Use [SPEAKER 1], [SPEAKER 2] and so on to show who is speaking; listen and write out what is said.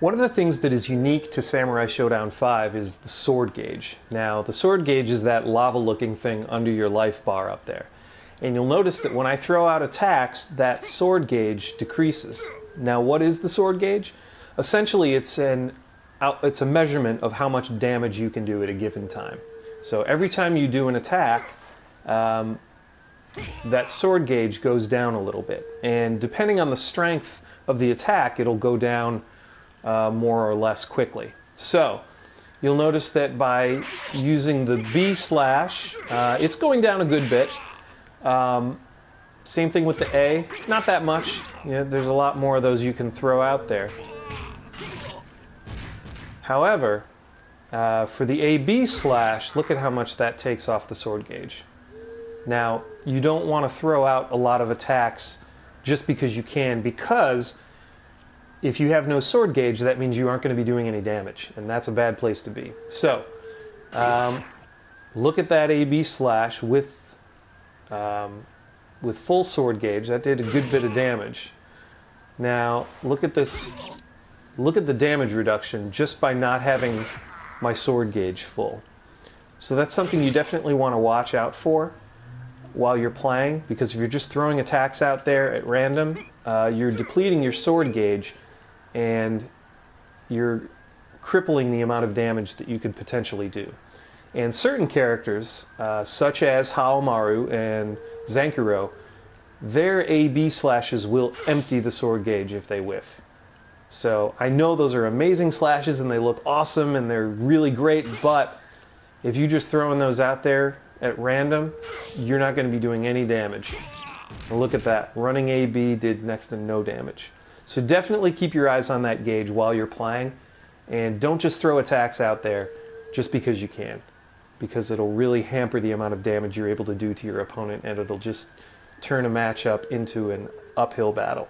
[SPEAKER 1] One of the things that is unique to Samurai Shodown 5 is the sword gauge. Now, the sword gauge is that lava-looking thing under your life bar up there. And you'll notice that when I throw out attacks, that sword gauge decreases. Now, what is the sword gauge? Essentially, it's a measurement of how much damage you can do at a given time. So every time you do an attack, that sword gauge goes down a little bit. And depending on the strength of the attack, it'll go down more or less quickly. So you'll notice that by using the B slash, it's going down a good bit. Same thing with the A, not that much. You know, there's a lot more of those you can throw out there. However, for the AB slash, look at how much that takes off the sword gauge. Now, you don't want to throw out a lot of attacks just because you can, because if you have no sword gauge, that means you aren't going to be doing any damage, and that's a bad place to be. So, look at that AB slash with full sword gauge. That did a good bit of damage. Now, look at this. Look at the damage reduction just by not having my sword gauge full. So that's something you definitely want to watch out for while you're playing, because if you're just throwing attacks out there at random, you're depleting your sword gauge and you're crippling the amount of damage that you could potentially do. And certain characters, such as Haomaru and Zankuro, their AB slashes will empty the sword gauge if they whiff. So I know those are amazing slashes and they look awesome and they're really great, but if you're just throwing those out there at random, you're not going to be doing any damage. And look at that. Running AB did next to no damage. So definitely keep your eyes on that gauge while you're playing, and don't just throw attacks out there just because you can, because it'll really hamper the amount of damage you're able to do to your opponent, and it'll just turn a matchup into an uphill battle.